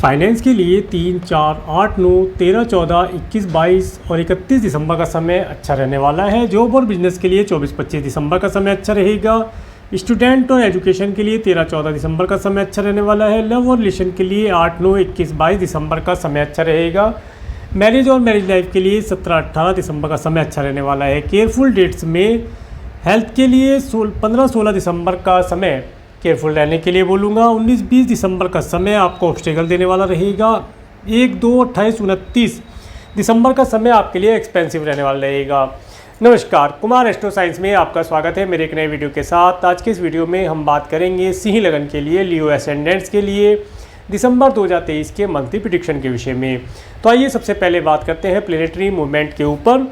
Finance के लिए 3, 4, 8, 9, 13, 14, 21, 22 और 31 दिसंबर का समय अच्छा रहने वाला है। जॉब और बिजनेस के लिए 24, 25 दिसंबर का समय अच्छा रहेगा। स्टूडेंट और एजुकेशन के लिए 13, 14 दिसंबर का समय अच्छा रहने वाला है। लव और रिलेशन के लिए 8, 9, 21, 22 दिसंबर का समय अच्छा रहेगा। मैरिज और मैरिज लाइफ के लिए 17, 18 दिसंबर का समय अच्छा रहने वाला है। केयरफुल डेट्स में हेल्थ के लिए 15, 16 दिसंबर का समय केयरफुल रहने के लिए बोलूँगा। 19, 20 दिसंबर का समय आपको ऑब्स्टेकल देने वाला रहेगा। 1, 2, 28, 29 दिसंबर का समय आपके लिए एक्सपेंसिव रहने वाला रहेगा। नमस्कार, कुमार एस्ट्रो साइंस में आपका स्वागत है मेरे एक नए वीडियो के साथ। आज के इस वीडियो में हम बात करेंगे सिंह लगन के लिए, लियो एसेंडेंट्स के लिए दिसंबर 2023 के मंथली प्रेडिक्शन के विषय में। तो आइए सबसे पहले बात करते हैं प्लेनेटरी मूवमेंट के ऊपर।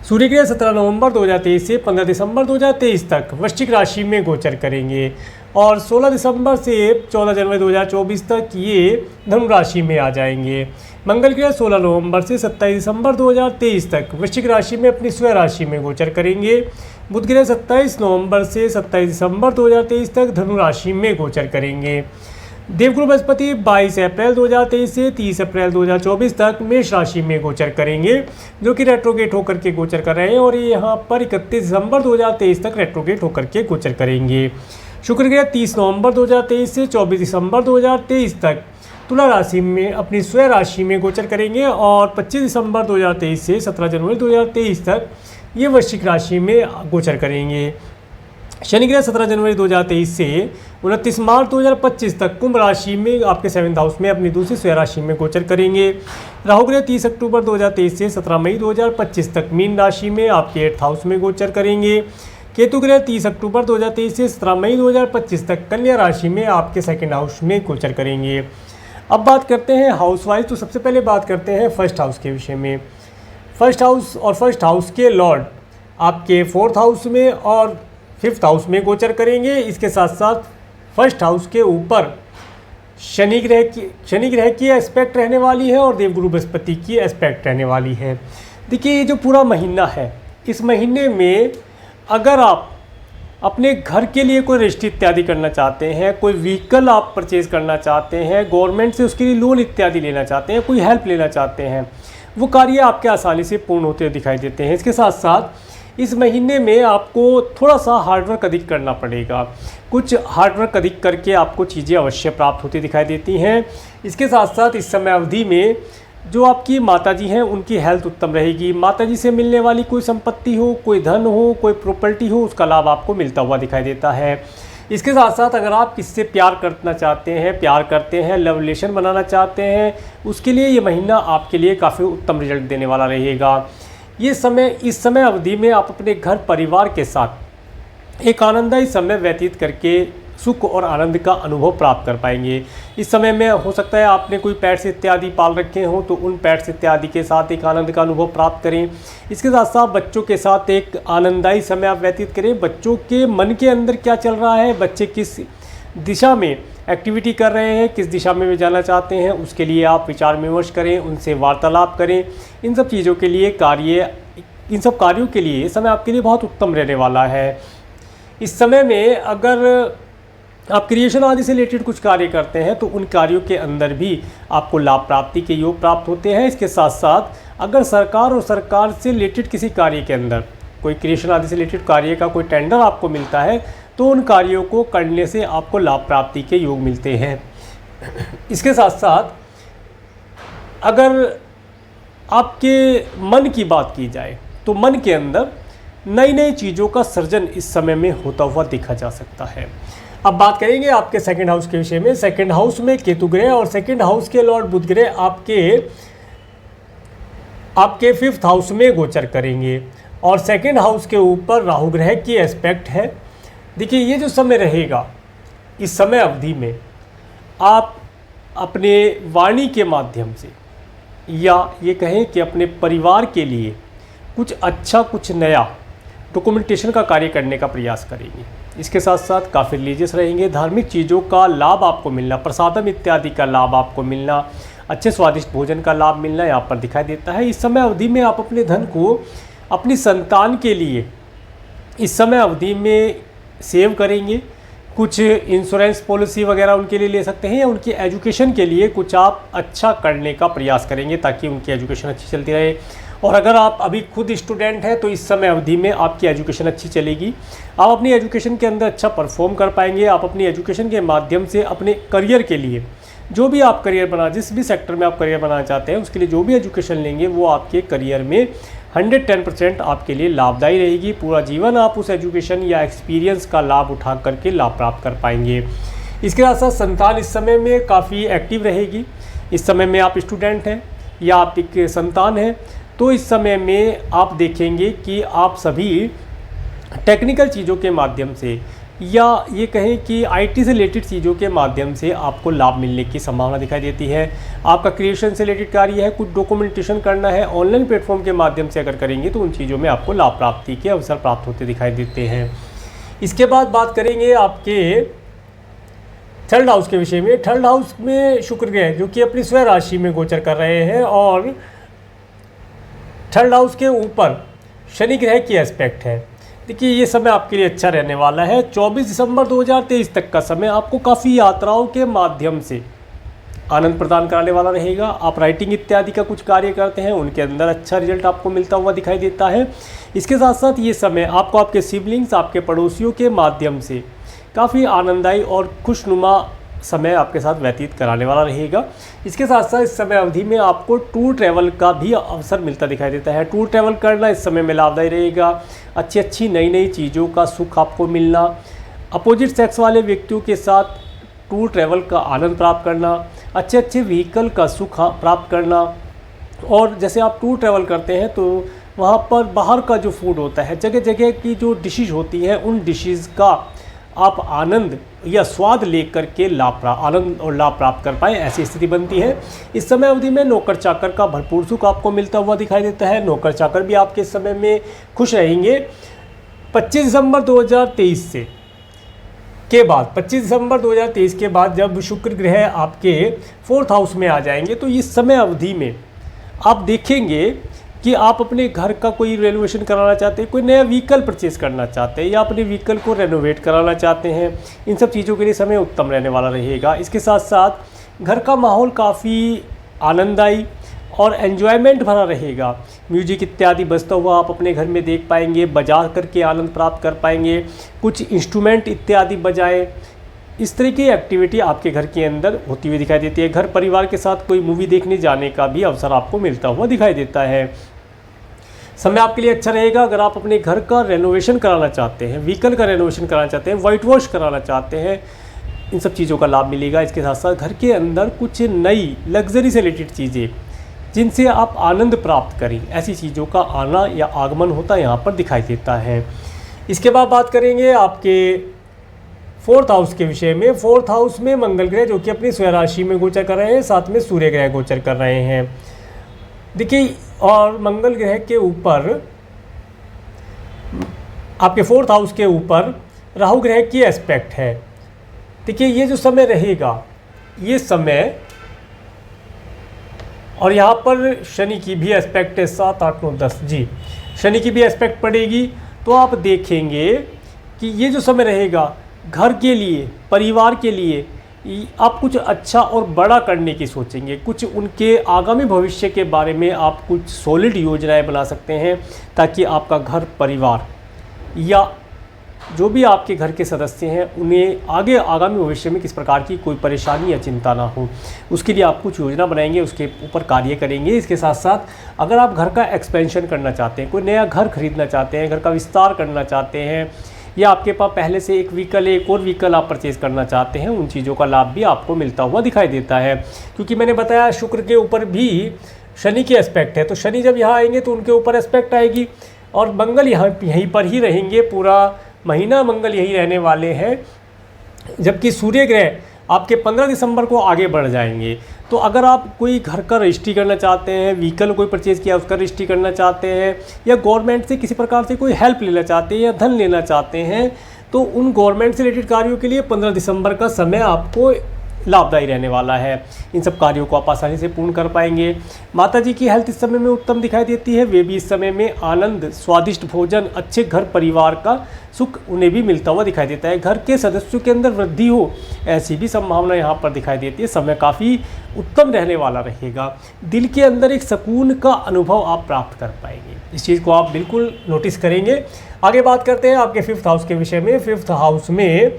सूर्य ग्रह 17 नवंबर 2023 से 15 दिसंबर 2023 तक वृश्चिक राशि में गोचर करेंगे और 16 दिसंबर से 14 जनवरी 2024 तक ये धनु राशि में आ जाएंगे। मंगल ग्रह 16 नवंबर से 27 दिसंबर 2023 तक वृश्चिक राशि में अपनी स्वयं राशि में गोचर करेंगे। बुध ग्रह 27 नवंबर से 27 दिसंबर 2023 तक धनु राशि में गोचर करेंगे। देवगुरु बृहस्पति 22 अप्रैल 2023 से 30 अप्रैल 2024 तक मेष राशि में गोचर करेंगे, जो कि रेट्रोगेट होकर के गोचर कर रहे हैं और ये यहाँ पर 31 दिसंबर 2023 तक रेट्रोगेट होकर के गोचर करेंगे। शुक्र ग्रह 30 नवंबर 2023 से 24 दिसंबर 2023 तक तुला राशि में अपनी स्वयं राशि में गोचर करेंगे और 25 दिसंबर 2023 से 17 जनवरी 2023 तक ये वृश्चिक राशि में गोचर करेंगे। शनि ग्रह 17 जनवरी 2023 से 29 मार्च 2025 तक कुंभ राशि में आपके 7th हाउस में अपनी दूसरी स्वयं राशि में गोचर करेंगे। राहु ग्रह 30 अक्टूबर 2023 से 17 मई 2025 तक मीन राशि में आपके 8th हाउस में गोचर करेंगे। केतु ग्रह 30 अक्टूबर 2023 से 17 मई 2025 तक कन्या राशि में आपके 2nd हाउस में गोचर करेंगे। अब बात करते हैं हाउस वाइज। तो सबसे पहले बात करते हैं फर्स्ट हाउस के विषय में। फर्स्ट हाउस और फर्स्ट हाउस के लॉर्ड आपके 4th हाउस में और 5th हाउस में गोचर करेंगे। इसके साथ साथ फर्स्ट हाउस के ऊपर शनि ग्रह की एस्पेक्ट रहने वाली है और देवगुरु बृहस्पति की एस्पेक्ट रहने वाली है। देखिए, ये जो पूरा महीना है, इस महीने में अगर आप अपने घर के लिए कोई रजिस्ट्री इत्यादि करना चाहते हैं, कोई व्हीकल आप परचेज़ करना चाहते हैं, गवर्नमेंट से उसके लिए लोन इत्यादि लेना चाहते हैं, कोई हेल्प लेना चाहते हैं, वो कार्य आपके आसानी से पूर्ण होते दिखाई देते हैं। इसके साथ साथ इस महीने में आपको थोड़ा सा हार्डवर्क अधिक करना पड़ेगा। कुछ हार्डवर्क अधिक करके आपको चीज़ें अवश्य प्राप्त होती दिखाई देती हैं। इसके साथ साथ इस समय अवधि में जो आपकी माताजी हैं, उनकी हेल्थ उत्तम रहेगी। माताजी से मिलने वाली कोई संपत्ति हो, कोई धन हो, कोई प्रॉपर्टी हो, उसका लाभ आपको मिलता हुआ दिखाई देता है। इसके साथ साथ अगर आप किससे प्यार करना चाहते हैं, प्यार करते हैं, लव रिलेशन बनाना चाहते हैं, उसके लिए ये महीना आपके लिए काफ़ी उत्तम रिजल्ट देने वाला रहेगा। इस समय अवधि में आप अपने घर परिवार के साथ एक आनंददायी समय व्यतीत करके सुख और आनंद का अनुभव प्राप्त कर पाएंगे। इस समय में हो सकता है आपने कोई पेट्स इत्यादि पाल रखे हों, तो उन पेट्स इत्यादि के साथ एक आनंद का अनुभव प्राप्त करें। इसके साथ साथ बच्चों के साथ एक आनंददायी समय आप व्यतीत करें। बच्चों के मन के अंदर क्या चल रहा है, बच्चे किस दिशा में एक्टिविटी कर रहे हैं, किस दिशा में वे जाना चाहते हैं, उसके लिए आप विचार विमर्श करें, उनसे वार्तालाप करें। इन सब चीज़ों के लिए इन सब कार्यों के लिए समय आपके लिए बहुत उत्तम रहने वाला है। इस समय में अगर आप क्रिएशन आदि से रिलेटेड कुछ कार्य करते हैं तो उन कार्यों के अंदर भी आपको लाभ प्राप्ति के योग प्राप्त होते हैं। इसके साथ साथ अगर सरकार से रिलेटेड किसी कार्य के अंदर कोई क्रिएशन आदि से रिलेटेड कार्य का कोई टेंडर आपको मिलता है, तो उन कार्यों को करने से आपको लाभ प्राप्ति के योग मिलते हैं। इसके साथ साथ अगर आपके मन की बात की जाए तो मन के अंदर नई नई चीज़ों का सृजन इस समय में होता हुआ देखा जा सकता है। अब बात करेंगे आपके 2nd हाउस के विषय में। 2nd हाउस में केतु ग्रह और 2nd हाउस के लॉर्ड बुध ग्रह आपके 5th हाउस में गोचर करेंगे और 2nd हाउस के ऊपर राहु ग्रह की एस्पेक्ट है। देखिए, ये जो समय रहेगा, इस समय अवधि में आप अपने वाणी के माध्यम से या ये कहें कि अपने परिवार के लिए कुछ अच्छा, कुछ नया डॉक्यूमेंटेशन का कार्य करने का प्रयास करेंगे। इसके साथ साथ काफ़ी रिलीजियस रहेंगे। धार्मिक चीज़ों का लाभ आपको मिलना, प्रसादम इत्यादि का लाभ आपको मिलना, अच्छे स्वादिष्ट भोजन का लाभ मिलना यहाँ पर दिखाई देता है। इस समय अवधि में आप अपने धन को अपनी संतान के लिए इस समय अवधि में सेव करेंगे, कुछ इंश्योरेंस पॉलिसी वगैरह उनके लिए ले सकते हैं, या उनकी एजुकेशन के लिए कुछ आप अच्छा करने का प्रयास करेंगे ताकि उनकी एजुकेशन अच्छी चलती रहे। और अगर आप अभी खुद स्टूडेंट हैं तो इस समय अवधि में आपकी एजुकेशन अच्छी चलेगी, आप अपनी एजुकेशन के अंदर अच्छा परफॉर्म कर पाएंगे। आप अपनी एजुकेशन के माध्यम से अपने करियर के लिए जो भी आप करियर बना, जिस भी सेक्टर में आप करियर बनाना चाहते हैं उसके लिए जो भी एजुकेशन लेंगे वो आपके करियर में 110% आपके लिए लाभदायी रहेगी। पूरा जीवन आप उस एजुकेशन या एक्सपीरियंस का लाभ उठा करके लाभ प्राप्त कर पाएंगे। इसके साथ साथ संतान इस समय में काफ़ी एक्टिव रहेगी। इस समय में आप स्टूडेंट हैं या आप एक संतान हैं तो इस समय में आप देखेंगे कि आप सभी टेक्निकल चीज़ों के माध्यम से या ये कहें कि आईटी से रिलेटेड चीज़ों के माध्यम से आपको लाभ मिलने की संभावना दिखाई देती है। आपका क्रिएशन से रिलेटेड कार्य है, कुछ डॉक्यूमेंटेशन करना है, ऑनलाइन प्लेटफॉर्म के माध्यम से अगर करेंगे तो उन चीज़ों में आपको लाभ प्राप्ति के अवसर प्राप्त होते दिखाई देते हैं। इसके बाद बात करेंगे आपके थर्ड हाउस के विषय में। थर्ड हाउस में शुक्र ग्रह जो कि अपनी स्वयं राशि में गोचर कर रहे हैं और थर्ड हाउस के ऊपर शनि ग्रह की एस्पेक्ट है। देखिए ये समय आपके लिए अच्छा रहने वाला है। 24 दिसंबर 2023 तक का समय आपको काफ़ी यात्राओं के माध्यम से आनंद प्रदान कराने वाला रहेगा। आप राइटिंग इत्यादि का कुछ कार्य करते हैं उनके अंदर अच्छा रिजल्ट आपको मिलता हुआ दिखाई देता है। इसके साथ साथ ये समय आपको आपके सिबलिंग्स, आपके पड़ोसियों के माध्यम से काफ़ी आनंददायी और खुशनुमा समय आपके साथ व्यतीत कराने वाला रहेगा। इसके साथ साथ इस समय अवधि में आपको टूर ट्रैवल का भी अवसर मिलता दिखाई देता है। टूर ट्रैवल करना इस समय में लाभदायी रहेगा। अच्छी नई चीज़ों का सुख आपको मिलना, अपोजिट सेक्स वाले व्यक्तियों के साथ टूर ट्रैवल का आनंद प्राप्त करना, अच्छे व्हीकल का सुख प्राप्त करना। और जैसे आप टूर ट्रैवल करते हैं तो वहाँ पर बाहर का जो फूड होता है, जगह जगह की जो डिशेज़ होती हैं उन डिशेज़ का आप आनंद या स्वाद लेकर के आनंद और लाभ प्राप्त कर पाएँ, ऐसी स्थिति बनती है। इस समय अवधि में नौकर चाकर का भरपूर सुख आपको मिलता हुआ दिखाई देता है। नौकर चाकर भी आपके इस समय में खुश रहेंगे। 25 दिसंबर 2023 से के बाद 25 दिसंबर 2023 के बाद जब शुक्र ग्रह आपके 4th हाउस में आ जाएंगे तो इस समय अवधि में आप देखेंगे कि आप अपने घर का कोई रेनोवेशन कराना चाहते हैं, कोई नया व्हीकल परचेज़ करना चाहते हैं या अपने व्हीकल को रेनोवेट कराना चाहते हैं, इन सब चीज़ों के लिए समय उत्तम रहने वाला रहेगा। इसके साथ साथ घर का माहौल काफ़ी आनंददायी और एन्जॉयमेंट भरा रहेगा। म्यूजिक इत्यादि बजता हुआ आप अपने घर में देख पाएंगे, बजा करके आनंद प्राप्त कर पाएंगे। कुछ इंस्ट्रूमेंट इत्यादि बजाएं, इस तरह की एक्टिविटी आपके घर के अंदर होती हुई दिखाई देती है। घर परिवार के साथ कोई मूवी देखने जाने का भी अवसर आपको मिलता हुआ दिखाई देता है। समय आपके लिए अच्छा रहेगा अगर आप अपने घर का रेनोवेशन कराना चाहते हैं, व्हीकल का रेनोवेशन कराना चाहते हैं, वाइट वॉश कराना चाहते हैं, इन सब चीज़ों का लाभ मिलेगा। इसके साथ साथ घर के अंदर कुछ नई लग्जरी से रिलेटेड चीज़ें जिनसे आप आनंद प्राप्त करें, ऐसी चीज़ों का आना या आगमन होता यहाँ पर दिखाई देता है। इसके बाद बात करेंगे आपके 4th हाउस के विषय में। 4th हाउस में मंगल ग्रह जो कि अपनी स्वयं राशि में गोचर कर रहे हैं, साथ में सूर्य ग्रह गोचर कर रहे हैं। देखिए और मंगल ग्रह के ऊपर आपके 4th हाउस के ऊपर राहु ग्रह की एस्पेक्ट है। देखिए ये जो समय रहेगा, ये समय और यहाँ पर शनि की भी एस्पेक्ट है, 7, 8, 9, 10 जी शनि की भी एस्पेक्ट पड़ेगी। तो आप देखेंगे कि ये जो समय रहेगा घर के लिए, परिवार के लिए आप कुछ अच्छा और बड़ा करने की सोचेंगे। कुछ उनके आगामी भविष्य के बारे में आप कुछ सॉलिड योजनाएं बना सकते हैं ताकि आपका घर परिवार या जो भी आपके घर के सदस्य हैं उन्हें आगामी भविष्य में किस प्रकार की कोई परेशानी या चिंता ना हो, उसके लिए आप कुछ योजना बनाएंगे, उसके ऊपर कार्य करेंगे। इसके साथ साथ अगर आप घर का एक्सपेंशन करना चाहते हैं, कोई नया घर खरीदना चाहते हैं, घर का विस्तार करना चाहते हैं या आपके पास पहले से एक और व्हीकल आप परचेज़ करना चाहते हैं, उन चीज़ों का लाभ भी आपको मिलता हुआ दिखाई देता है। क्योंकि मैंने बताया शुक्र के ऊपर भी शनि की एस्पेक्ट है, तो शनि जब यहाँ आएंगे तो उनके ऊपर एस्पेक्ट आएगी और मंगल यहीं पर ही रहेंगे। पूरा महीना मंगल यहीं रहने वाले हैं, जबकि सूर्य ग्रह आपके 15 दिसंबर को आगे बढ़ जाएंगे। तो अगर आप कोई घर का रजिस्ट्री करना चाहते हैं, व्हीकल कोई परचेज़ किया उसका रजिस्ट्री करना चाहते हैं या गवर्नमेंट से किसी प्रकार से कोई हेल्प लेना चाहते हैं या धन लेना चाहते हैं, तो उन गवर्नमेंट से रिलेटेड कार्यों के लिए 15 दिसंबर का समय आपको लाभदायी रहने वाला है। इन सब कार्यों को आप आसानी से पूर्ण कर पाएंगे। माता जी की हेल्थ इस समय में उत्तम दिखाई देती है। वे भी इस समय में आनंद, स्वादिष्ट भोजन, अच्छे घर परिवार का सुख उन्हें भी मिलता हुआ दिखाई देता है। घर के सदस्यों के अंदर वृद्धि हो, ऐसी भी संभावना यहाँ पर दिखाई देती है। समय काफ़ी उत्तम रहने वाला रहेगा। दिल के अंदर एक सुकून का अनुभव आप प्राप्त कर पाएंगे। इस चीज़ को आप बिल्कुल नोटिस करेंगे। आगे बात करते हैं आपके 5th हाउस के विषय में। 5th हाउस में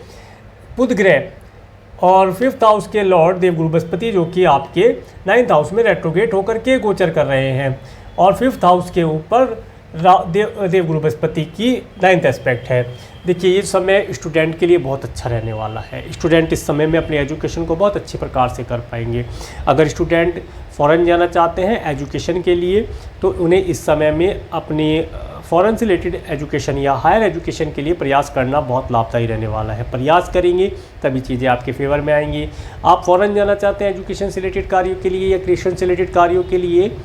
बुध ग्रह और 5th हाउस के लॉर्ड देवगुरु बृहस्पति जो कि आपके 9th हाउस में रेट्रोगेट होकर के गोचर कर रहे हैं और 5th हाउस के ऊपर देवगुरु बृहस्पति की 9th एस्पेक्ट है। देखिए, ये समय स्टूडेंट के लिए बहुत अच्छा रहने वाला है। स्टूडेंट इस समय में अपने एजुकेशन को बहुत अच्छे प्रकार से कर पाएंगे। अगर स्टूडेंट फ़ॉरेन जाना चाहते हैं एजुकेशन के लिए तो उन्हें इस समय में अपनी फ़ॉरेन से रिलेटेड एजुकेशन या हायर एजुकेशन के लिए प्रयास करना बहुत लाभदायी रहने वाला है। प्रयास करेंगे तभी चीज़ें आपके फेवर में आएंगी। आप फ़ॉरेन जाना चाहते हैं एजुकेशन से रिलेटेड कार्यों के लिए या क्रिएशन से रिलेटेड कार्यों के लिए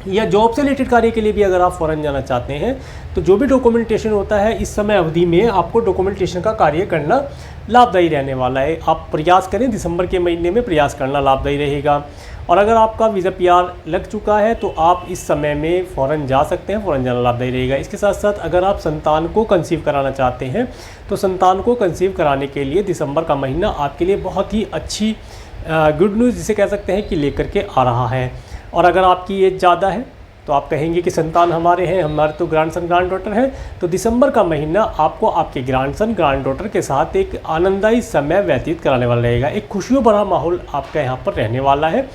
या जॉब से रिलेटेड कार्य के लिए भी अगर आप फ़ॉरेन जाना चाहते हैं तो जो भी डॉक्यूमेंटेशन होता है इस समय अवधि में आपको डॉक्यूमेंटेशन का कार्य करना लाभदायी रहने वाला है। आप प्रयास करें, दिसंबर के महीने में प्रयास करना लाभदायी रहेगा। और अगर आपका वीज़ा PR लग चुका है तो आप इस समय में फ़ॉरेन जा सकते हैं, फ़ॉरेन जाना लाभदायी रहेगा। इसके साथ साथ अगर आप संतान को कंसीव कराना चाहते हैं तो संतान को कंसीव कराने के लिए दिसंबर का महीना आपके लिए बहुत ही अच्छी गुड न्यूज़ जिसे कह सकते हैं कि लेकर के आ रहा है। और अगर आपकी एज ज़्यादा है तो आप कहेंगे कि संतान हमारे हैं, हमारे तो ग्रैंडसन ग्रैंड डॉटर है, तो दिसंबर का महीना आपको आपके ग्रैंडसन ग्रैंड डॉटर के साथ एक आनंददायी समय व्यतीत कराने वाला रहेगा। एक खुशियों भरा माहौल आपका यहाँ पर रहने वाला है।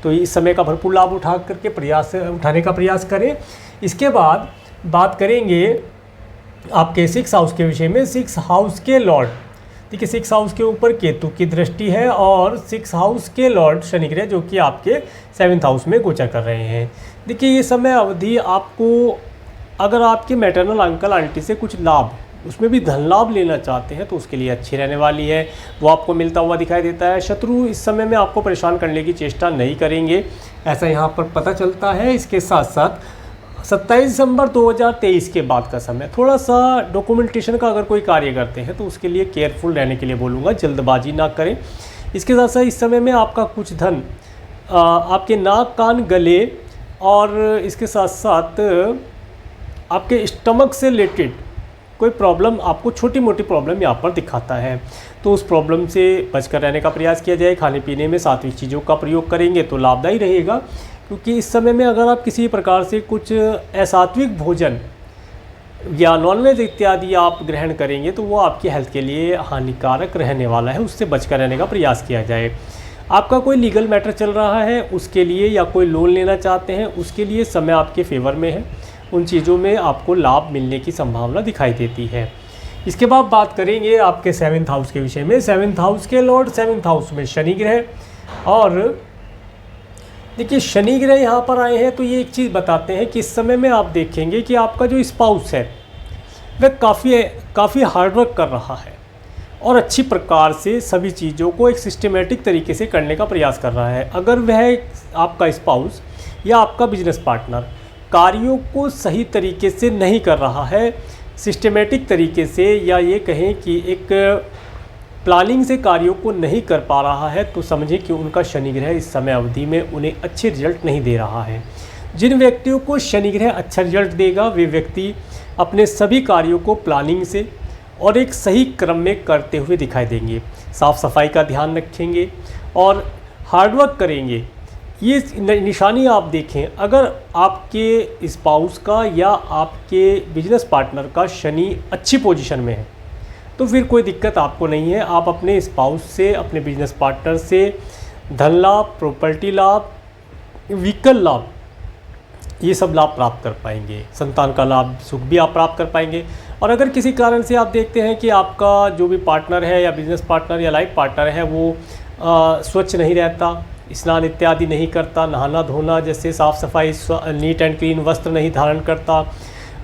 तो इस समय का भरपूर लाभ उठाने का प्रयास करें। इसके बाद बात करेंगे आपके 6th हाउस के विषय में। 6th हाउस के लॉर्ड, देखिए 6th हाउस के ऊपर केतु की दृष्टि है और 6th हाउस के लॉर्ड शनि ग्रह जो कि आपके 7th हाउस में गोचर कर रहे हैं। देखिए, ये समय अवधि आपको अगर आपके मैटरनल अंकल आंटी से कुछ लाभ, उसमें भी धन लाभ लेना चाहते हैं तो उसके लिए अच्छी रहने वाली है, वो आपको मिलता हुआ दिखाई देता है। शत्रु इस समय में आपको परेशान करने की चेष्टा नहीं करेंगे, ऐसा यहाँ पर पता चलता है। इसके साथ साथ 27 दिसंबर 2023 के बाद का समय थोड़ा सा डॉक्यूमेंटेशन का अगर कोई कार्य करते हैं तो उसके लिए केयरफुल रहने के लिए बोलूँगा, जल्दबाजी ना करें। इसके साथ साथ इस समय में आपका कुछ धन आपके नाक, कान, गले और इसके साथ साथ आपके स्टमक से रिलेटेड कोई प्रॉब्लम, आपको छोटी मोटी प्रॉब्लम यहाँ पर दिखाता है तो उस प्रॉब्लम से बचकर रहने का प्रयास किया जाए। खाने पीने में सात्विक चीज़ों का प्रयोग करेंगे तो लाभदायी रहेगा, क्योंकि इस समय में अगर आप किसी प्रकार से कुछ असात्विक भोजन या नॉनवेज इत्यादि आप ग्रहण करेंगे तो वो आपकी हेल्थ के लिए हानिकारक रहने वाला है, उससे बचकर रहने का प्रयास किया जाए। आपका कोई लीगल मैटर चल रहा है उसके लिए या कोई लोन लेना चाहते हैं उसके लिए समय आपके फेवर में है, उन चीज़ों में आपको लाभ मिलने की संभावना दिखाई देती है। इसके बाद बात करेंगे आपके 7th हाउस के विषय में। 7th हाउस के लॉर्ड 7th हाउस में शनि ग्रह, और देखिए शनि ग्रह यहाँ पर आए हैं तो ये एक चीज़ बताते हैं कि इस समय में आप देखेंगे कि आपका जो स्पाउस है वह काफ़ी हार्डवर्क कर रहा है और अच्छी प्रकार से सभी चीज़ों को एक सिस्टमेटिक तरीके से करने का प्रयास कर रहा है। अगर वह आपका स्पाउस या आपका बिजनेस पार्टनर कार्यों को सही तरीके से नहीं कर रहा है, सिस्टमेटिक तरीके से, या ये कहें कि एक प्लानिंग से कार्यों को नहीं कर पा रहा है, तो समझें कि उनका शनि ग्रह इस समय अवधि में उन्हें अच्छे रिजल्ट नहीं दे रहा है। जिन व्यक्तियों को शनि ग्रह अच्छा रिजल्ट देगा वे व्यक्ति अपने सभी कार्यों को प्लानिंग से और एक सही क्रम में करते हुए दिखाई देंगे। साफ़ सफाई का ध्यान रखेंगे और हार्डवर्क करेंगे। ये निशानी आप देखें, अगर आपके स्पाउस का या आपके बिजनेस पार्टनर का शनि अच्छी पोजीशन में है तो फिर कोई दिक्कत आपको नहीं है। आप अपने स्पाउस से, अपने बिजनेस पार्टनर से धन लाभ, प्रॉपर्टी लाभ, व्हीकल लाभ, ये सब लाभ प्राप्त कर पाएंगे। संतान का लाभ, सुख भी आप प्राप्त कर पाएंगे। और अगर किसी कारण से आप देखते हैं कि आपका जो भी पार्टनर है या बिजनेस पार्टनर या लाइफ पार्टनर है वो स्वच्छ नहीं रहता, स्नान इत्यादि नहीं करता, नहाना धोना जैसे साफ़ सफाई, नीट एंड क्लीन वस्त्र नहीं धारण करता,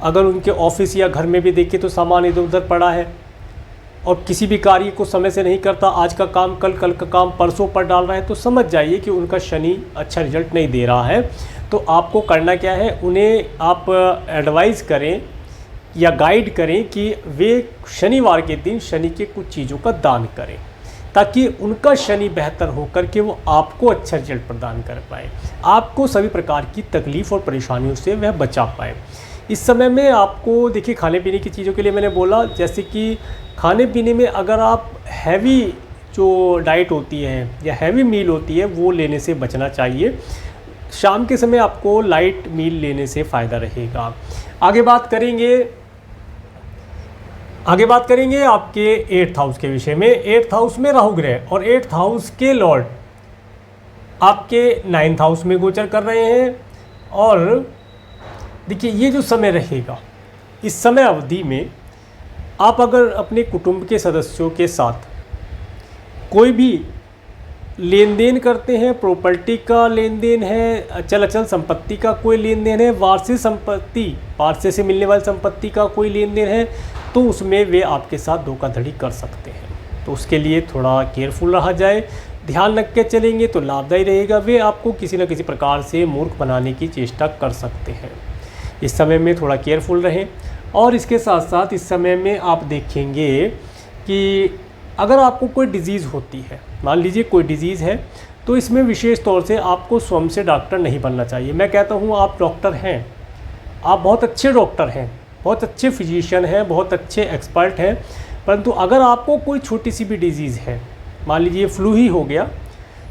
अगर उनके ऑफिस या घर में भी देखें तो सामान इधर उधर पड़ा है और किसी भी कार्य को समय से नहीं करता, आज का काम कल, कल का काम परसों पर डाल रहा है, तो समझ जाइए कि उनका शनि अच्छा रिजल्ट नहीं दे रहा है। तो आपको करना क्या है, उन्हें आप एडवाइस करें या गाइड करें कि वे शनिवार के दिन शनि के कुछ चीज़ों का दान करें, ताकि उनका शनि बेहतर होकर के वो आपको अच्छा रिजल्ट प्रदान कर पाए, आपको सभी प्रकार की तकलीफ़ और परेशानियों से वह बचा पाए। इस समय में आपको देखिए खाने पीने की चीज़ों के लिए मैंने बोला, जैसे कि खाने पीने में अगर आप हैवी जो डाइट होती है या हैवी मील होती है वो लेने से बचना चाहिए। शाम के समय आपको लाइट मील लेने से फ़ायदा रहेगा। आगे बात करेंगे आपके 8th हाउस के विषय में। 8th हाउस में राहु ग्रह और 8th हाउस के लॉर्ड आपके 9th हाउस में गोचर कर रहे हैं। और देखिए ये जो समय रहेगा, इस समय अवधि में आप अगर अपने कुटुंब के सदस्यों के साथ कोई भी लेन देन करते हैं, प्रॉपर्टी का लेन देन है, अचल संपत्ति का कोई लेन देन है, वार्षिक संपत्ति, वार्षिक से मिलने वाली संपत्ति का कोई लेन देन है, तो उसमें वे आपके साथ धोखाधड़ी कर सकते हैं। तो उसके लिए थोड़ा केयरफुल रहा जाए, ध्यान रख के चलेंगे तो लाभदायी रहेगा। वे आपको किसी न किसी प्रकार से मूर्ख बनाने की चेष्टा कर सकते हैं। इस समय में थोड़ा केयरफुल रहें। और इसके साथ साथ इस समय में आप देखेंगे कि अगर आपको कोई डिज़ीज़ होती है, मान लीजिए कोई डिज़ीज़ है, तो इसमें विशेष तौर से आपको स्वयं से डॉक्टर नहीं बनना चाहिए। मैं कहता हूँ आप डॉक्टर हैं, आप बहुत अच्छे डॉक्टर हैं, बहुत अच्छे फिजिशियन हैं, बहुत अच्छे एक्सपर्ट हैं, परंतु अगर आपको कोई छोटी सी भी डिज़ीज़ है, मान लीजिए फ्लू ही हो गया,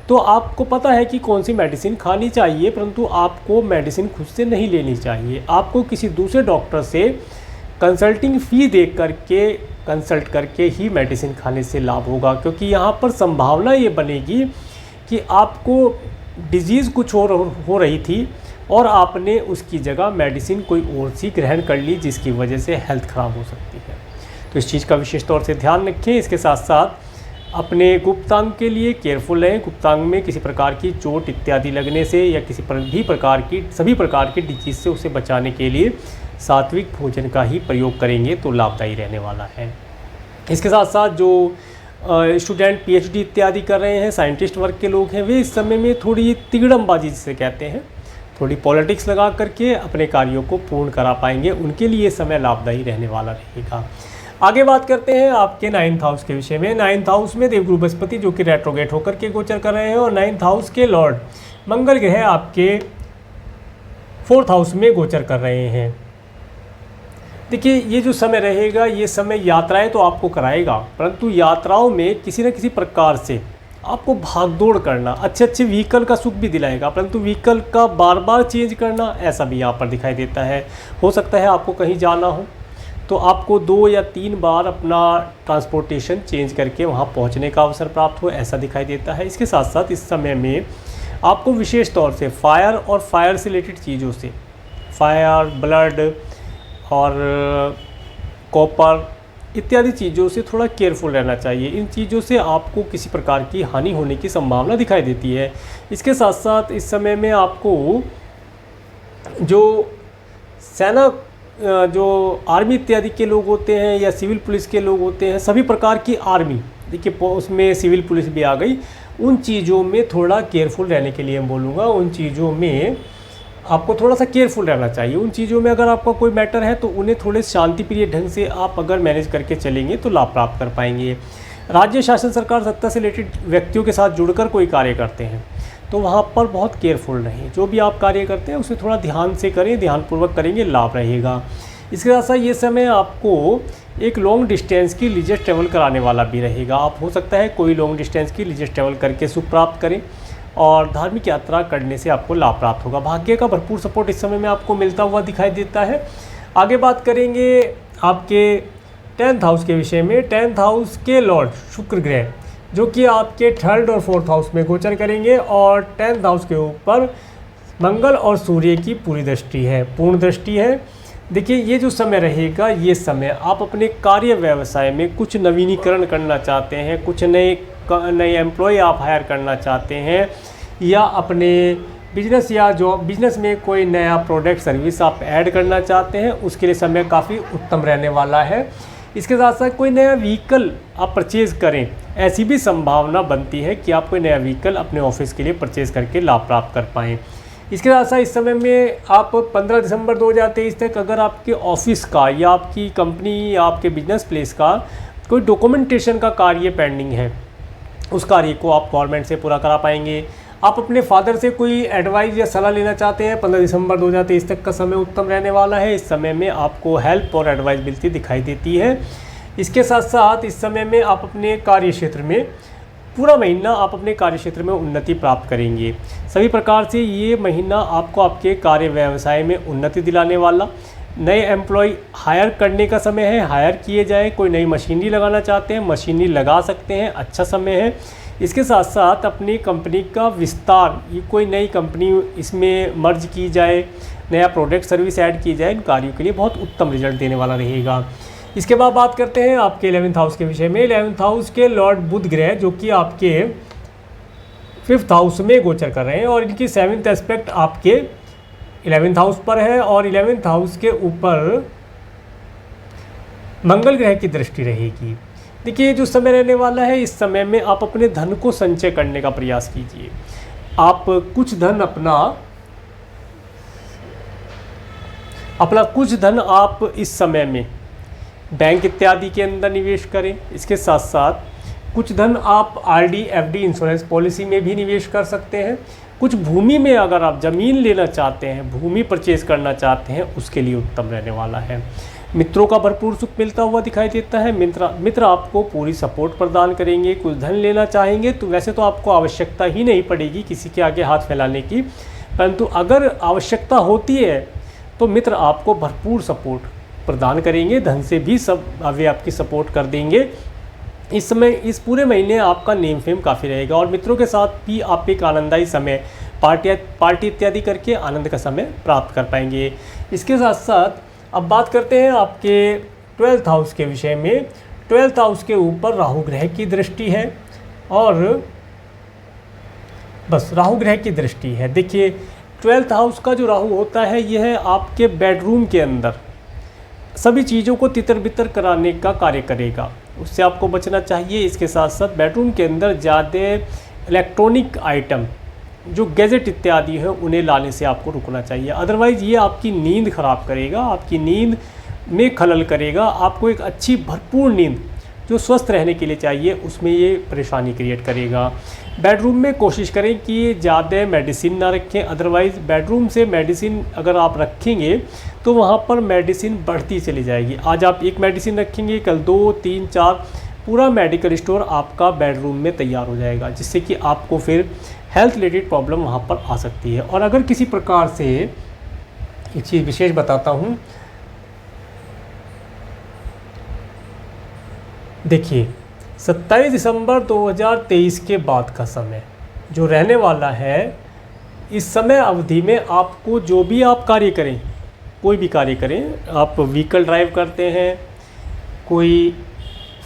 तो आपको पता है कि कौन सी मेडिसिन खानी चाहिए, परंतु आपको मेडिसिन खुद से नहीं लेनी चाहिए। आपको किसी दूसरे डॉक्टर से कंसल्टिंग फ़ी दे करके कंसल्ट करके ही मेडिसिन खाने से लाभ होगा, क्योंकि यहाँ पर संभावना ये बनेगी कि आपको डिजीज़ कुछ और हो रही थी और आपने उसकी जगह मेडिसिन कोई और सी ग्रहण कर ली, जिसकी वजह से हेल्थ ख़राब हो सकती है। तो इस चीज़ का विशेष तौर से ध्यान रखें। इसके साथ साथ अपने गुप्तांग के लिए केयरफुल रहें। गुप्तांग में किसी प्रकार की चोट इत्यादि लगने से या किसी सभी प्रकार की डिजीज़ से उसे बचाने के लिए सात्विक भोजन का ही प्रयोग करेंगे तो लाभदायी रहने वाला है। इसके साथ साथ जो स्टूडेंट पीएचडी इत्यादि कर रहे हैं, साइंटिस्ट वर्ग के लोग हैं, वे इस समय में थोड़ी तिगड़मबाजी जिसे कहते हैं, थोड़ी पॉलिटिक्स लगा करके अपने कार्यों को पूर्ण करा पाएंगे। उनके लिए समय लाभदायी रहने वाला रहेगा। आगे बात करते हैं आपके 9th हाउस के विषय में। 9th हाउस में देवगुरु बृहस्पति जो कि रेट्रोगेट होकर के गोचर कर रहे हैं और 9th हाउस के लॉर्ड मंगल ग्रह आपके 4th हाउस में गोचर कर रहे हैं। देखिए ये जो समय रहेगा, ये समय यात्राएं तो आपको कराएगा, परंतु यात्राओं में किसी न किसी प्रकार से आपको भागदौड़ करना, अच्छे व्हीकल का सुख भी दिलाएगा, परंतु व्हीकल का बार बार चेंज करना, ऐसा भी यहाँ पर दिखाई देता है। हो सकता है आपको कहीं जाना हो तो आपको 2 या 3 बार अपना ट्रांसपोर्टेशन चेंज करके वहाँ पहुँचने का अवसर प्राप्त हो, ऐसा दिखाई देता है। इसके साथ साथ इस समय में आपको विशेष तौर से फायर और फायर से रिलेटेड चीज़ों से, फायर, ब्लड और कॉपर इत्यादि चीज़ों से थोड़ा केयरफुल रहना चाहिए। इन चीज़ों से आपको किसी प्रकार की हानि होने की संभावना दिखाई देती है। इसके साथ साथ इस समय में आपको जो सेना, जो आर्मी इत्यादि के लोग होते हैं या सिविल पुलिस के लोग होते हैं, सभी प्रकार की आर्मी, देखिए उसमें सिविल पुलिस भी आ गई, उन चीज़ों में थोड़ा केयरफुल रहने के लिए मैं बोलूँगा। उन चीज़ों में आपको थोड़ा सा केयरफुल रहना चाहिए। उन चीज़ों में अगर आपका कोई मैटर है तो उन्हें थोड़े शांतिप्रिय ढंग से आप अगर मैनेज करके चलेंगे तो लाभ प्राप्त कर पाएंगे। राज्य शासन, सरकार, सत्ता से रिलेटेड व्यक्तियों के साथ जुड़कर कोई कार्य करते हैं तो वहाँ पर बहुत केयरफुल रहें। जो भी आप कार्य करते हैं उसे थोड़ा ध्यान से करें, ध्यानपूर्वक करेंगे, लाभ रहेगा। इसके साथ साथ ये समय आपको एक लॉन्ग डिस्टेंस की लीजर ट्रैवल कराने वाला भी रहेगा। आप हो सकता है कोई लॉन्ग डिस्टेंस की लीजर ट्रैवल करके सुख प्राप्त करें और धार्मिक यात्रा करने से आपको लाभ प्राप्त होगा। भाग्य का भरपूर सपोर्ट इस समय में आपको मिलता हुआ दिखाई देता है। आगे बात करेंगे आपके 10th हाउस के विषय में। 10th हाउस के लॉर्ड शुक्र ग्रह जो कि आपके 3rd और 4th हाउस में गोचर करेंगे और 10th हाउस के ऊपर मंगल और सूर्य की पूरी दृष्टि है, पूर्ण दृष्टि है। देखिए ये जो समय रहेगा, ये समय आप अपने कार्य व्यवसाय में कुछ नवीनीकरण करना चाहते हैं, कुछ नए एम्प्लॉय आप हायर करना चाहते हैं, या अपने बिजनेस या जो बिजनेस में कोई नया प्रोडक्ट सर्विस आप ऐड करना चाहते हैं, उसके लिए समय काफ़ी उत्तम रहने वाला है। इसके साथ साथ कोई नया व्हीकल आप परचेज़ करें, ऐसी भी संभावना बनती है कि आप कोई नया व्हीकल अपने ऑफिस के लिए परचेज़ करके लाभ प्राप्त कर पाएँ। इसके साथ साथ इस समय में आप 15 दिसंबर 2023 तक अगर आपके ऑफिस का या आपकी कंपनी या आपके बिजनेस प्लेस का कोई डॉक्यूमेंटेशन का कार्य पेंडिंग है उस कार्य को आप गवर्नमेंट से पूरा करा पाएंगे। आप अपने फादर से कोई एडवाइस या सलाह लेना चाहते हैं, 15 दिसंबर 2023 तक का समय उत्तम रहने वाला है। इस समय में आपको हेल्प और एडवाइस मिलती दिखाई देती है। इसके साथ साथ इस समय में आप अपने कार्य क्षेत्र में पूरा महीना आप अपने कार्य क्षेत्र में उन्नति प्राप्त करेंगे। सभी प्रकार से ये महीना आपको आपके कार्य व्यवसाय में उन्नति दिलाने वाला, नए एम्प्लॉय हायर करने का समय है, हायर किए जाए। कोई नई मशीनरी लगाना चाहते हैं, मशीनरी लगा सकते हैं, अच्छा समय है। इसके साथ साथ अपनी कंपनी का विस्तार, ये कोई नई कंपनी इसमें मर्ज की जाए, नया प्रोडक्ट सर्विस ऐड की जाए, इन कार्यों के लिए बहुत उत्तम रिजल्ट देने वाला रहेगा। इसके बाद बात करते हैं आपके 11th हाउस के विषय में। 11th हाउस के लॉर्ड बुध ग्रह जो कि आपके 5th हाउस में गोचर कर रहे हैं और इनकी 7th एस्पेक्ट आपके 11th हाउस पर है और 11th हाउस के ऊपर मंगल ग्रह की दृष्टि रहेगी। देखिए जो समय रहने वाला है, इस समय में आप अपने धन को संचय करने का प्रयास कीजिए। आप कुछ धन अपना कुछ धन आप इस समय में बैंक इत्यादि के अंदर निवेश करें। इसके साथ साथ कुछ धन आप आरडी, एफडी, इंश्योरेंस पॉलिसी में भी निवेश कर सकते हैं। कुछ भूमि में अगर आप ज़मीन लेना चाहते हैं, भूमि परचेज करना चाहते हैं, उसके लिए उत्तम रहने वाला है। मित्रों का भरपूर सुख मिलता हुआ दिखाई देता है। मित्र आपको पूरी सपोर्ट प्रदान करेंगे। कुछ धन लेना चाहेंगे तो वैसे तो आपको आवश्यकता ही नहीं पड़ेगी किसी के आगे हाथ फैलाने की, परंतु अगर आवश्यकता होती है तो मित्र आपको भरपूर सपोर्ट प्रदान करेंगे। धन से भी वे आपकी सपोर्ट कर देंगे। इस समय इस पूरे महीने आपका नेम फेम काफ़ी रहेगा और मित्रों के साथ भी आप एक आनंददायी समय पार्टी इत्यादि करके आनंद का समय प्राप्त कर पाएंगे। इसके साथ साथ अब बात करते हैं आपके 12th हाउस के विषय में। 12th हाउस के ऊपर राहु ग्रह की दृष्टि है और बस राहु ग्रह की दृष्टि है। देखिए 12th हाउस का जो राहु होता है यह आपके बेडरूम के अंदर सभी चीज़ों को तितर बितर कराने का कार्य करेगा, उससे आपको बचना चाहिए। इसके साथ साथ बेडरूम के अंदर ज़्यादा इलेक्ट्रॉनिक आइटम जो गैजेट इत्यादि है उन्हें लाने से आपको रुकना चाहिए, अदरवाइज़ ये आपकी नींद ख़राब करेगा, आपकी नींद में खलल करेगा। आपको एक अच्छी भरपूर नींद जो स्वस्थ रहने के लिए चाहिए उसमें ये परेशानी क्रिएट करेगा। बेडरूम में कोशिश करें कि ज़्यादा मेडिसिन ना रखें, अदरवाइज़ बेडरूम से मेडिसिन अगर आप रखेंगे तो वहाँ पर मेडिसिन बढ़ती चली जाएगी। आज आप एक मेडिसिन रखेंगे, कल 2, 3, 4 पूरा मेडिकल स्टोर आपका बेडरूम में तैयार हो जाएगा, जिससे कि आपको फिर हेल्थ रिलेटेड प्रॉब्लम वहाँ पर आ सकती है। और अगर किसी प्रकार से एक चीज़ विशेष बताता हूँ, देखिए 27 दिसंबर 2023 के बाद का समय जो रहने वाला है, इस समय अवधि में आपको जो भी आप कार्य करें, कोई भी कार्य करें, आप व्हीकल ड्राइव करते हैं, कोई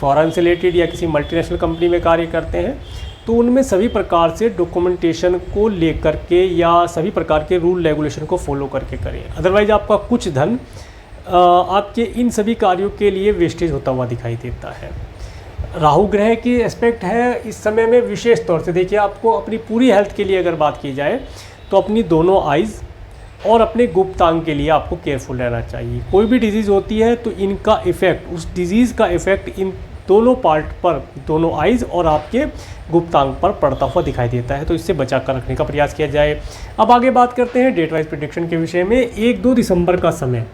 फॉरेन से रिलेटेड या किसी मल्टीनेशनल कंपनी में कार्य करते हैं, तो उनमें सभी प्रकार से डॉक्यूमेंटेशन को लेकर के या सभी प्रकार के रूल रेगुलेशन को फॉलो करके करें। अदरवाइज़ आपका कुछ धन आपके इन सभी कार्यों के लिए वेस्टेज होता हुआ दिखाई देता है। राहु ग्रह की एस्पेक्ट है इस समय में विशेष तौर से। देखिए आपको अपनी पूरी हेल्थ के लिए अगर बात की जाए तो अपनी दोनों आइज़ और अपने गुप्तांग के लिए आपको केयरफुल रहना चाहिए। कोई भी डिजीज़ होती है तो इनका इफ़ेक्ट, उस डिजीज़ का इफ़ेक्ट इन दोनों पार्ट पर, दोनों आइज़ और आपके गुप्तांग पर पड़ता हुआ दिखाई देता है, तो इससे बचा कर रखने का प्रयास किया जाए। अब आगे बात करते हैं डेट वाइज प्रेडिक्शन के विषय में। 1-2 दिसंबर का समय,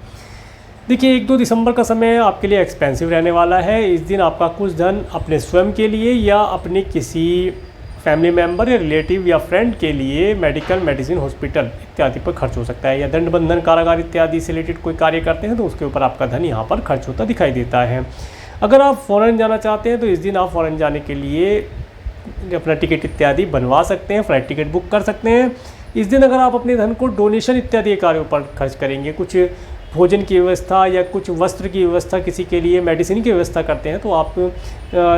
देखिए 1-2 दिसंबर का समय आपके लिए एक्सपेंसिव रहने वाला है। इस दिन आपका कुछ धन अपने स्वयं के लिए या अपने किसी फैमिली मेम्बर या रिलेटिव या फ्रेंड के लिए मेडिकल, मेडिसिन, हॉस्पिटल इत्यादि पर खर्च हो सकता है, या दंड बंधन, कारागार इत्यादि से रिलेटेड कोई कार्य करते हैं तो उसके ऊपर आपका धन यहाँ पर खर्च होता दिखाई देता है। अगर आप फ़ॉरेन जाना चाहते हैं तो इस दिन आप फ़ॉरेन जाने के लिए अपना टिकट इत्यादि बनवा सकते हैं, फ़्लाइट टिकट बुक कर सकते हैं। इस दिन अगर आप अपने धन को डोनेशन इत्यादि कार्यों पर खर्च करेंगे, कुछ भोजन की व्यवस्था या कुछ वस्त्र की व्यवस्था, किसी के लिए मेडिसिन की व्यवस्था करते हैं, तो आप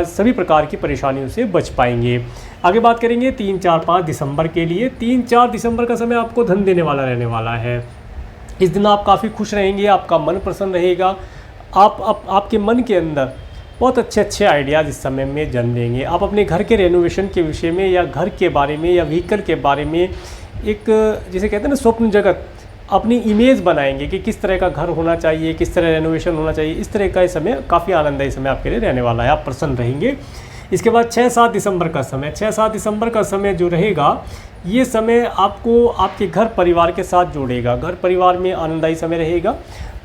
सभी प्रकार की परेशानियों से बच पाएंगे। आगे बात करेंगे 3, 4, 5 दिसंबर के लिए। 3, 4 दिसंबर का समय आपको धन देने वाला रहने वाला है। इस दिन आप काफ़ी खुश रहेंगे, आपका मन प्रसन्न रहेगा। आपके मन के अंदर बहुत अच्छे आइडियाज़ इस समय में जन्म लेंगे। आप अपने घर के रेनोवेशन के विषय में या घर के बारे में या व्हीकल के बारे में एक, जिसे कहते हैं ना, स्वप्न जगत, अपनी इमेज बनाएंगे कि किस तरह का घर होना चाहिए, किस तरह रेनोवेशन होना चाहिए। इस तरह का समय काफ़ी आनंददायी समय आपके लिए रहने वाला है, आप प्रसन्न रहेंगे। इसके बाद 6-7 दिसंबर का समय, 6-7 दिसंबर का समय जो रहेगा, ये समय आपको आपके घर परिवार के साथ जोड़ेगा। घर परिवार में आनंददायी समय रहेगा।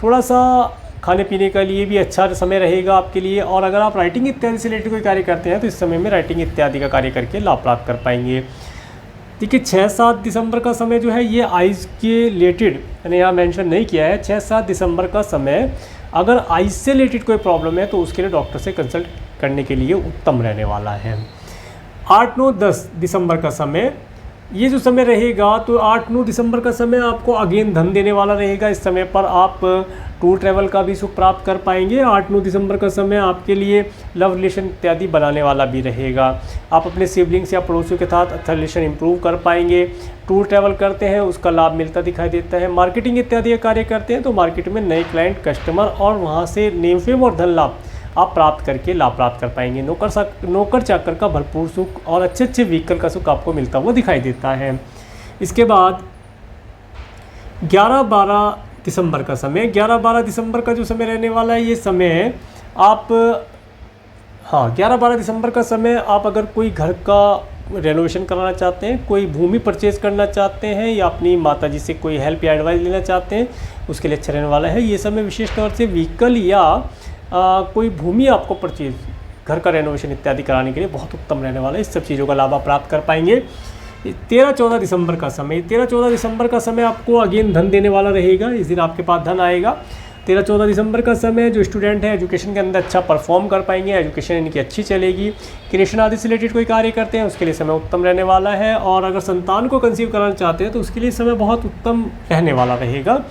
थोड़ा सा खाने पीने के लिए भी अच्छा समय रहेगा आपके लिए। और अगर आप राइटिंग इत्यादि से रिलेटेड कोई कार्य करते हैं तो इस समय में राइटिंग इत्यादि का कार्य करके लाभ प्राप्त कर पाएंगे। देखिए 6-7 दिसंबर का समय जो है ये आइज़ के रिलेटेड, मैंने यहाँ मेंशन नहीं किया है, 6-7 दिसंबर का समय अगर आइज़ से रिलेटेड कोई प्रॉब्लम है तो उसके लिए डॉक्टर से कंसल्ट करने के लिए उत्तम रहने वाला है। 8-9-10 दिसंबर का समय, ये जो समय रहेगा तो 8-9 दिसंबर का समय आपको अगेन धन देने वाला रहेगा। इस समय पर आप टूर ट्रैवल का भी सुख प्राप्त कर पाएंगे। 8-9 दिसंबर का समय आपके लिए लव रिलेशन इत्यादि बनाने वाला भी रहेगा। आप अपने सिबलिंग्स या पड़ोसियों के साथ अच्छा रिलेशन इंप्रूव कर पाएंगे। टूर ट्रैवल करते हैं उसका लाभ मिलता दिखाई देता है। मार्केटिंग इत्यादि का कार्य करते हैं तो मार्केट में नए क्लाइंट, कस्टमर और वहाँ से नेम फेम और धन लाभ आप प्राप्त करके लाभ प्राप्त कर पाएंगे। नौकर चाकर का भरपूर सुख और अच्छे अच्छे व्हीकल का सुख आपको मिलता हुआ दिखाई देता है। इसके बाद 11-12 दिसंबर का समय, 11-12 दिसंबर का जो समय रहने वाला है, ये समय आप 11-12 दिसंबर का समय आप अगर कोई घर का रेनोवेशन कराना चाहते हैं, कोई भूमि परचेज करना चाहते हैं या अपनी माताजी से कोई हेल्प या एडवाइस लेना चाहते हैं, उसके लिए अच्छा रहने वाला है। ये समय विशेष तौर से व्हीकल या कोई भूमि आपको परचेज, घर का रेनोवेशन इत्यादि कराने के लिए बहुत उत्तम रहने वाला है। इस सब चीज़ों का लाभ आप प्राप्त कर पाएंगे। 13-14 दिसंबर का समय, 13-14 दिसंबर का समय आपको अगेन धन देने वाला रहेगा। इस दिन आपके पास धन आएगा। 13-14 दिसंबर का समय जो स्टूडेंट है एजुकेशन के अंदर अच्छा परफॉर्म कर पाएंगे, एजुकेशन इनकी अच्छी चलेगी। क्रिएशन आदि से रिलेटेड कोई कार्य करते हैं उसके लिए समय उत्तम रहने वाला है। और अगर संतान को कंसीव कराना चाहते हैं तो उसके लिए समय बहुत उत्तम रहने वाला रहेगा।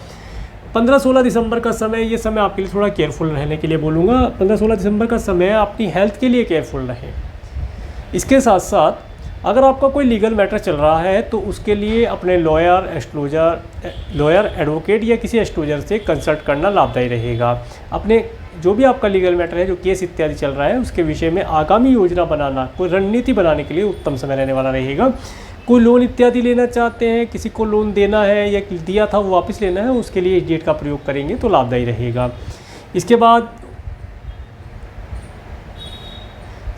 15-16 दिसंबर का समय, ये समय आपके लिए थोड़ा केयरफुल रहने के लिए बोलूँगा। 15-16 दिसंबर का समय अपनी हेल्थ के लिए केयरफुल रहें। इसके साथ साथ अगर आपका कोई लीगल मैटर चल रहा है तो उसके लिए अपने लॉयर, एडवोकेट या किसी एस्ट्रोलजर से कंसल्ट करना लाभदायी रहेगा। अपने जो भी आपका लीगल मैटर है, जो केस इत्यादि चल रहा है, उसके विषय में आगामी योजना बनाना, कोई रणनीति बनाने के लिए उत्तम समय रहने वाला रहेगा। कोई लोन इत्यादि लेना चाहते हैं, किसी को लोन देना है या दिया था वो वापस लेना है, उसके लिए इस डेट का प्रयोग करेंगे तो लाभदायी रहेगा। इसके बाद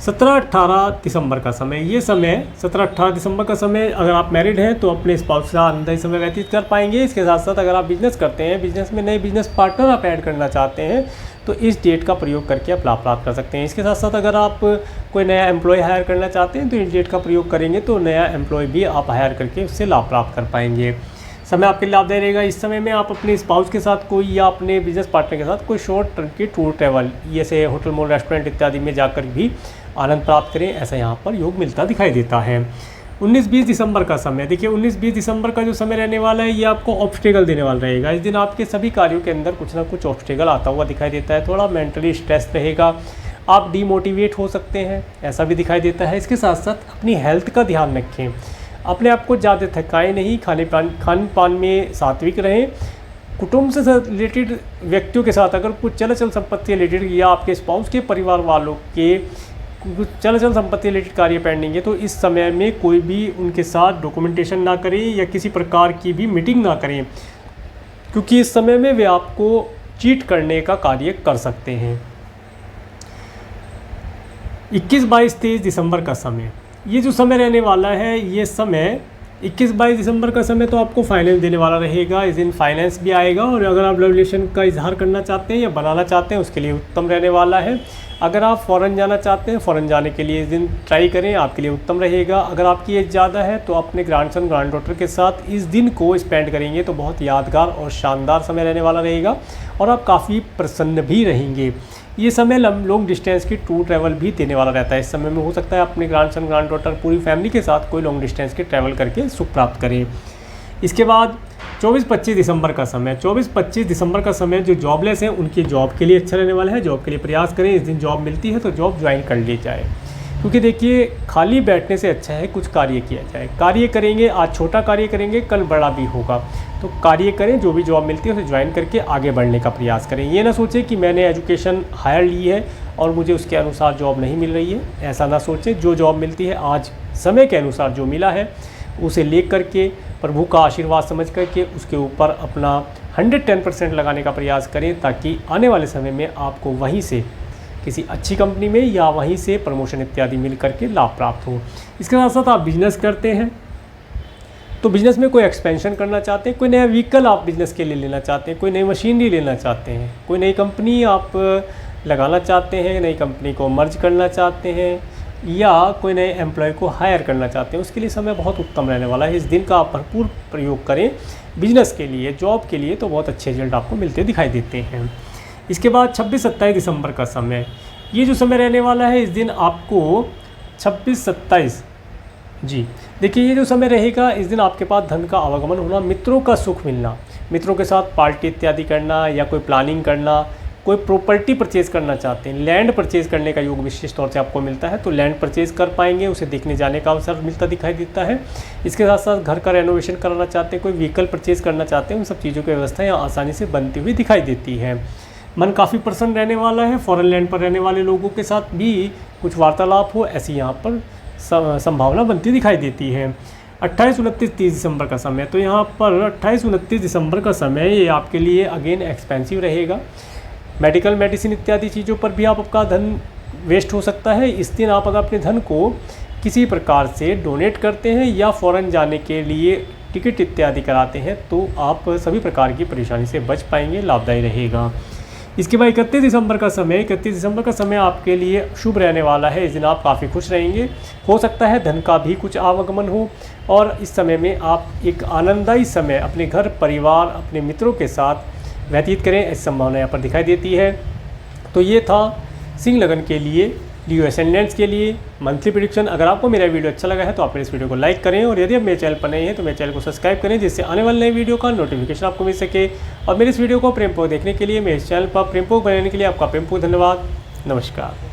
17-18 दिसंबर का समय, ये समय 17-18 दिसंबर का समय अगर आप मैरिड हैं तो अपने स्पाउस के साथ आनंददायी समय व्यतीत कर पाएंगे। इसके साथ साथ अगर आप बिजनेस करते हैं, बिजनेस में नए बिजनेस पार्टनर आप ऐड करना चाहते हैं तो इस डेट का प्रयोग करके आप लाभ प्राप्त कर सकते हैं। इसके साथ साथ अगर आप कोई नया एम्प्लॉय हायर करना चाहते हैं तो इस डेट का प्रयोग करेंगे तो नया एम्प्लॉय भी आप हायर करके उससे लाभ प्राप्त कर पाएंगे। समय आपके लिए लाभदायी रहेगा। इस समय में आप अपने स्पाउस के साथ कोई या अपने बिजनेस पार्टनर के साथ कोई शॉर्ट टर्म की टूर ट्रैवल, जैसे होटल, मॉल, रेस्टोरेंट इत्यादि में जाकर भी आनंद प्राप्त करें, ऐसा यहाँ पर योग मिलता दिखाई देता है। 19-20 दिसंबर का समय, देखिए 19-20 दिसंबर का जो समय रहने वाला है ये आपको ऑब्स्टेकल देने वाला रहेगा। इस दिन आपके सभी कार्यों के अंदर कुछ ना कुछ ऑब्स्टेकल आता हुआ दिखाई देता है। थोड़ा मेंटली स्ट्रेस रहेगा, आप डीमोटिवेट हो सकते हैं, ऐसा भी दिखाई देता है। इसके साथ साथ अपनी हेल्थ का ध्यान रखें, अपने आप को ज़्यादा थकाएं नहीं, खान पान में सात्विक रहें। कुटुंब से रिलेटेड व्यक्तियों के साथ अगर कुछ चल संपत्ति रिलेटेड या आपके स्पाउस के परिवार वालों के कुछ चल संपत्ति रिलेटेड कार्य पेंडिंग है तो इस समय में कोई भी उनके साथ डॉक्यूमेंटेशन ना करें या किसी प्रकार की भी मीटिंग ना करें, क्योंकि इस समय में वे आपको चीट करने का कार्य कर सकते हैं। 21-22-23 दिसंबर का समय, ये जो समय रहने वाला है, ये समय 21-22 दिसंबर का समय तो आपको फाइनेंस देने वाला रहेगा। इस दिन फाइनेंस भी आएगा और अगर आप लव रिलेशन का इजहार करना चाहते हैं या बनाना चाहते हैं उसके लिए उत्तम रहने वाला है। अगर आप फ़ॉरेन जाना चाहते हैं, फ़ॉरेन जाने के लिए इस दिन ट्राई करें, आपके लिए उत्तम रहेगा। अगर आपकी एज ज़्यादा है तो अपने ग्रैंडसन, ग्रैंड डॉटर के साथ इस दिन को स्पेंड करेंगे तो बहुत यादगार और शानदार समय रहने वाला रहेगा और आप काफ़ी प्रसन्न भी रहेंगे। ये समय लॉन्ग डिस्टेंस की टूर ट्रैवल भी देने वाला रहता है। इस समय में हो सकता है अपने ग्रैंडसन, ग्रैंड डॉटर पूरी फैमिली के साथ कोई लॉन्ग डिस्टेंस की ट्रैवल करके सुख प्राप्त करें। इसके बाद 24-25 दिसंबर का समय, 24-25 दिसंबर का समय जो जॉबलेस हैं उनकी जॉब के लिए अच्छा रहने वाला है। जॉब के लिए प्रयास करें, इस दिन जॉब मिलती है तो जॉब ज्वाइन कर ली जाए, क्योंकि देखिए खाली बैठने से अच्छा है कुछ कार्य किया जाए। कार्य करेंगे, आज छोटा कार्य करेंगे कल बड़ा भी होगा, तो कार्य करें, जो भी जॉब मिलती है उसे ज्वाइन करके आगे बढ़ने का प्रयास करें। ये ना सोचें कि मैंने एजुकेशन हायर ली है और मुझे उसके अनुसार जॉब नहीं मिल रही है, ऐसा ना सोचें। जो जॉब मिलती है आज समय के अनुसार जो मिला है उसे ले करके प्रभु का आशीर्वाद समझ करके उसके ऊपर अपना 110% लगाने का प्रयास करें, ताकि आने वाले समय में आपको वहीं से किसी अच्छी कंपनी में या वहीं से प्रमोशन इत्यादि मिल करके लाभ प्राप्त हो। इसके साथ साथ आप बिजनेस करते हैं तो बिज़नेस में कोई एक्सपेंशन करना चाहते हैं, कोई नया व्हीकल आप बिज़नेस के लिए लेना चाहते हैं, कोई नई मशीनरी लेना चाहते हैं, कोई नई कंपनी आप लगाना चाहते हैं, नई कंपनी को मर्ज करना चाहते हैं या कोई नए एम्प्लॉय को हायर करना चाहते हैं, उसके लिए समय बहुत उत्तम रहने वाला है। इस दिन का आप भरपूर प्रयोग करें बिजनेस के लिए, जॉब के लिए, तो बहुत अच्छे रिजल्ट आपको मिलते दिखाई देते हैं। इसके बाद 26-27 दिसंबर का समय, ये जो समय रहने वाला है इस दिन आपको 26-27 जी देखिए, ये जो समय रहेगा इस दिन आपके पास धन का आवागमन होना, मित्रों का सुख मिलना, मित्रों के साथ पार्टी इत्यादि करना या कोई प्लानिंग करना, कोई प्रॉपर्टी परचेज़ करना चाहते हैं, लैंड परचेज़ करने का योग विशेष तौर से आपको मिलता है, तो लैंड परचेज़ कर पाएंगे, उसे देखने जाने का अवसर मिलता दिखाई देता है। इसके साथ साथ घर का रेनोवेशन कराना चाहते हैं, कोई व्हीकल परचेज़ करना चाहते हैं, उन सब चीज़ों की व्यवस्था यहाँ आसानी से बनती हुई दिखाई देती है। मन काफ़ी प्रसन्न रहने वाला है, फॉरेन लैंड पर रहने वाले लोगों के साथ भी कुछ वार्तालाप हो, ऐसी यहाँ पर संभावना बनती दिखाई देती है। 28-29-30 दिसंबर का समय, तो यहाँ पर 28-29 दिसंबर का समय ये आपके लिए अगेन एक्सपेंसिव रहेगा। मेडिकल मेडिसिन इत्यादि चीज़ों पर भी आपका धन वेस्ट हो सकता है। इस दिन आप अगर अपने धन को किसी प्रकार से डोनेट करते हैं या फॉरेन जाने के लिए टिकट इत्यादि कराते हैं तो आप सभी प्रकार की परेशानी से बच पाएंगे, लाभदायी रहेगा। इसके बाद 31 दिसंबर का समय, 31 दिसंबर का समय आपके लिए शुभ रहने वाला है। इस दिन आप काफ़ी खुश रहेंगे, हो सकता है धन का भी कुछ आवागमन हो और इस समय में आप एक आनंददायी समय अपने घर परिवार अपने मित्रों के साथ व्यतीत करें, ऐसी संभावना यहाँ पर दिखाई देती है। तो ये था सिंह लगन के लिए, लियो एसेंडेंट्स के लिए मंथली प्रेडिक्शन। अगर आपको मेरा वीडियो अच्छा लगा है तो आप मेरे इस वीडियो को लाइक करें और यदि आप मेरे चैनल पर नए हैं तो मेरे चैनल को सब्सक्राइब करें, जिससे आने वाले नए वीडियो का नोटिफिकेशन आपको मिल सके। और मेरे इस वीडियो को प्रेमपूर्वक देखने के लिए, मेरे चैनल पर प्रेमपूर्वक बनाने के लिए आपका प्रेमपूर्वक धन्यवाद। नमस्कार।